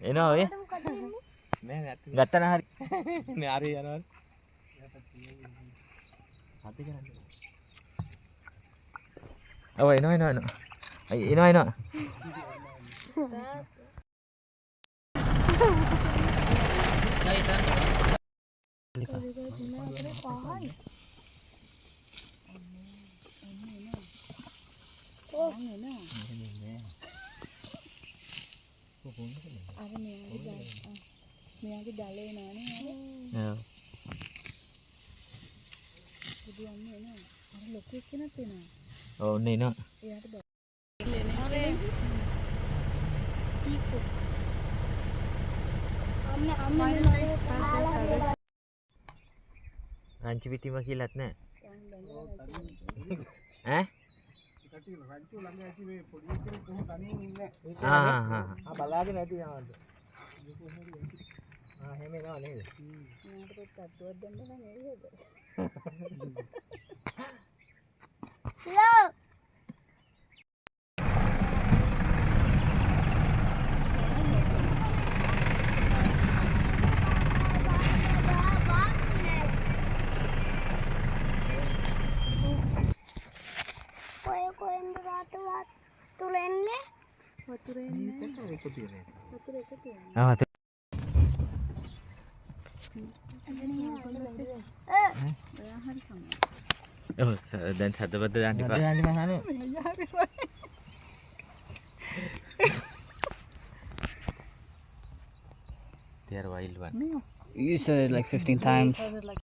එනවා ඔය. නෑ නැත්නම් ගත්තා නම් හරි. නේ ආරේ යනවා. හති කරන්නේ. ඔව් එනවා. එනවා. මෙයාගේ දලේ නෑනේ ඔව්. බුදුන්නේ නෑ අර ලොකු එක්කෙනෙක් වෙනවා ඔව් ඔන්න එනවා. එයාට බෑ ටීකුක් අම්මා රංචි පිටිම කියලාත් නෑ. ඈ? රංචු ළඟ ඇති මේ පොඩි එකේ කොහොම තනියෙන් ඉන්නේ. බලාගෙන ඇති යනවාද? එහෙම එනවා නේද? මෙයාට පොත් අත්තුවක් දෙන්න නම් එයිද වතුර එන්නේ ආ වතුර එකතු ඔයා හරි සමහර ඔව් දැන් සතපද දාන්න එපා. They are wild one. You said it like 15 times. like